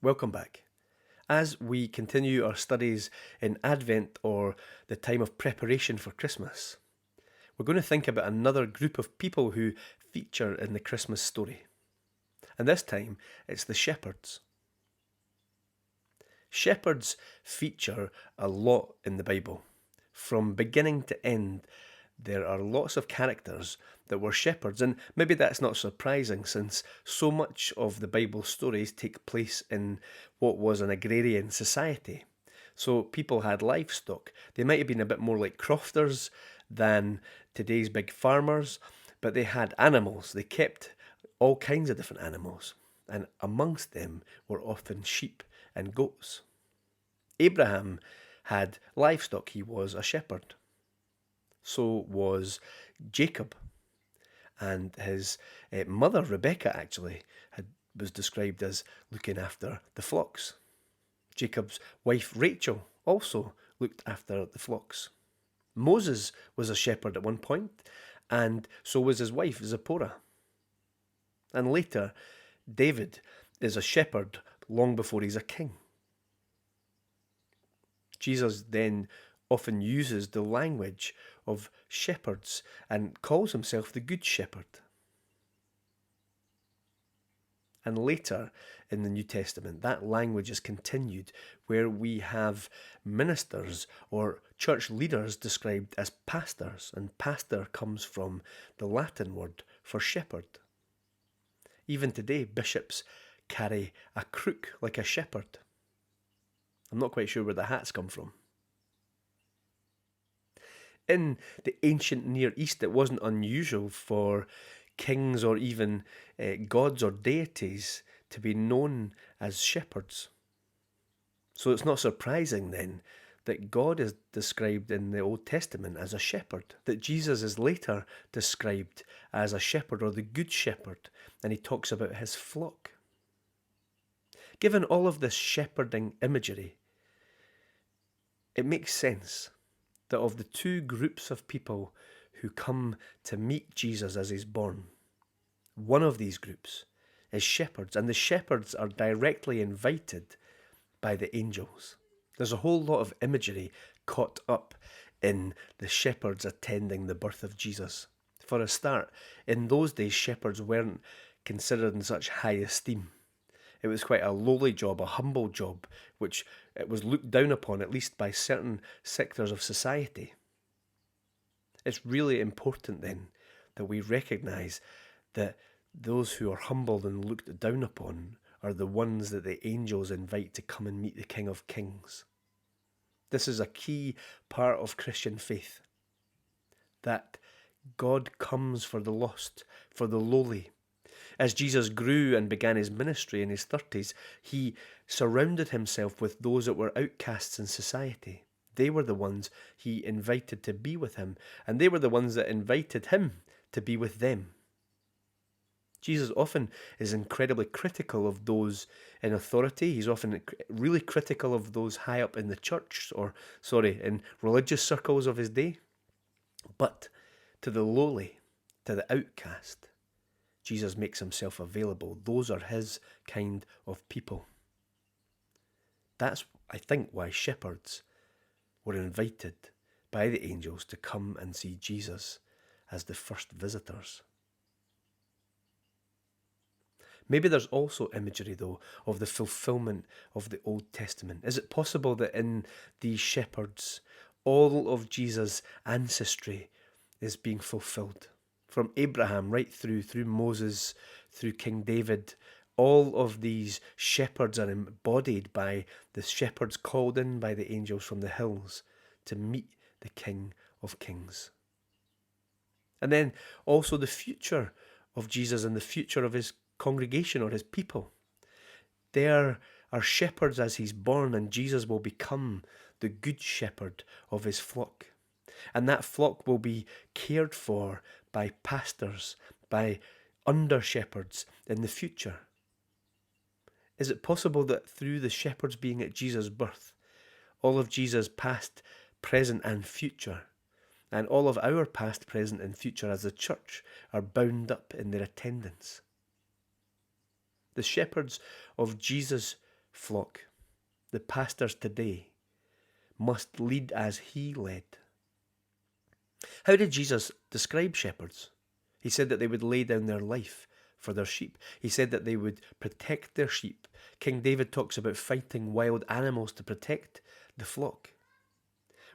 Welcome back. As we continue our studies in Advent or the time of preparation for Christmas, we're going to think about another group of people who feature in the Christmas story. And this time, it's the shepherds. Shepherds feature a lot in the Bible. From beginning to end, there are lots of characters that were shepherds, and maybe that's not surprising since so much of the Bible stories take place in what was an agrarian society. So people had livestock. They might have been a bit more like crofters than today's big farmers, but they had animals. They kept all kinds of different animals, and amongst them were often sheep and goats. Abraham had livestock. He was a shepherd. So was Jacob, and his mother Rebecca was described as looking after the flocks. Jacob's wife Rachel also looked after the flocks. Moses was a shepherd at one point, and so was his wife Zipporah. And later, David is a shepherd long before he's a king. Jesus then often uses the language of shepherds and calls himself the Good Shepherd. And later in the New Testament, that language is continued where we have ministers or church leaders described as pastors, and pastor comes from the Latin word for shepherd. Even today, bishops carry a crook like a shepherd. I'm not quite sure where the hats come from. In the ancient Near East, it wasn't unusual for kings or even gods or deities to be known as shepherds. So it's not surprising then that God is described in the Old Testament as a shepherd, that Jesus is later described as a shepherd or the Good Shepherd, and he talks about his flock. Given all of this shepherding imagery, it makes sense that of the two groups of people who come to meet Jesus as he's born, one of these groups is shepherds, and the shepherds are directly invited by the angels. There's a whole lot of imagery caught up in the shepherds attending the birth of Jesus. For a start, in those days, shepherds weren't considered in such high esteem. It was quite a lowly job, a humble job, which it was looked down upon, at least by certain sectors of society. It's really important then that we recognise that those who are humbled and looked down upon are the ones that the angels invite to come and meet the King of Kings. This is a key part of Christian faith, that God comes for the lost, for the lowly. As Jesus grew and began his ministry in his 30s, he surrounded himself with those that were outcasts in society. They were the ones he invited to be with him, and they were the ones that invited him to be with them. Jesus often is incredibly critical of those in authority. He's often really critical of those high up in the church, in religious circles of his day. But to the lowly, to the outcast, Jesus makes himself available. Those are his kind of people. That's, I think, why shepherds were invited by the angels to come and see Jesus as the first visitors. Maybe there's also imagery, though, of the fulfillment of the Old Testament. Is it possible that in these shepherds, all of Jesus' ancestry is being fulfilled? From Abraham right through Moses, through King David, all of these shepherds are embodied by the shepherds called in by the angels from the hills to meet the King of Kings. And then also the future of Jesus and the future of his congregation or his people. There are shepherds as he's born, and Jesus will become the good shepherd of his flock. And that flock will be cared for by pastors, by under-shepherds in the future. Is it possible that through the shepherds being at Jesus' birth, all of Jesus' past, present and future, and all of our past, present and future as the church are bound up in their attendance? The shepherds of Jesus' flock. The pastors today must lead as he led. How did Jesus describe shepherds? He said that they would lay down their life for their sheep. He said that they would protect their sheep. King David talks about fighting wild animals to protect the flock.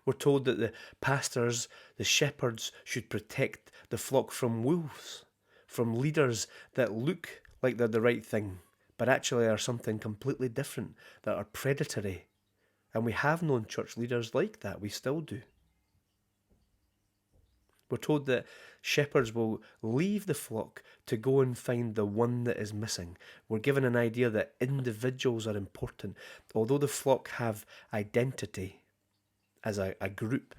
We're told that the pastors, the shepherds, should protect the flock from wolves, from leaders that look like they're the right thing, but actually are something completely different, that are predatory. And we have known church leaders like that. We still do. We're told that shepherds will leave the flock to go and find the one that is missing. We're given an idea that individuals are important. Although the flock have identity as a group,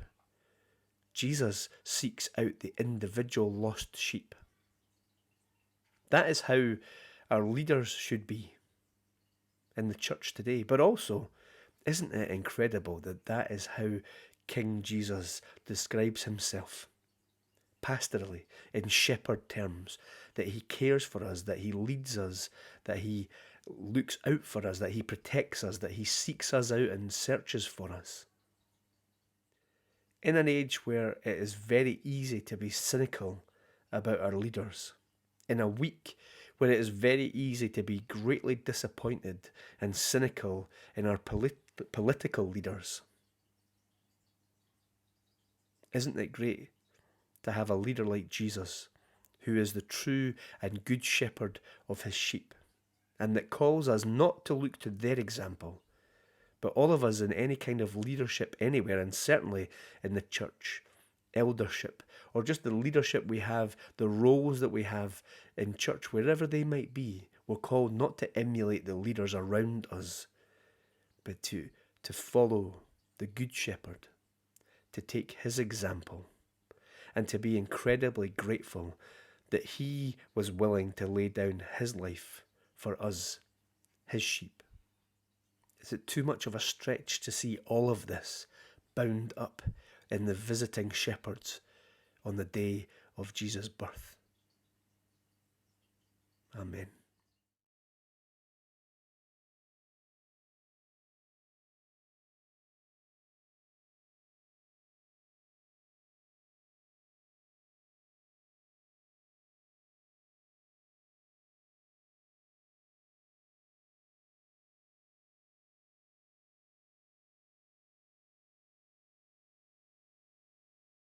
Jesus seeks out the individual lost sheep. That is how our leaders should be in the church today. But also, isn't it incredible that that is how King Jesus describes himself? Pastorally, in shepherd terms, that he cares for us, that he leads us, that he looks out for us, that he protects us, that he seeks us out and searches for us. In an age where it is very easy to be cynical about our leaders, in a week where it is very easy to be greatly disappointed and cynical in our political leaders, isn't it great to have a leader like Jesus, who is the true and good shepherd of his sheep, and that calls us not to look to their example, but all of us in any kind of leadership anywhere, and certainly in the church, eldership, or just the leadership we have, the roles that we have in church, wherever they might be, we're called not to emulate the leaders around us, but to follow the good shepherd, to take his example, and to be incredibly grateful that he was willing to lay down his life for us, his sheep. Is it too much of a stretch to see all of this bound up in the visiting shepherds on the day of Jesus' birth? Amen.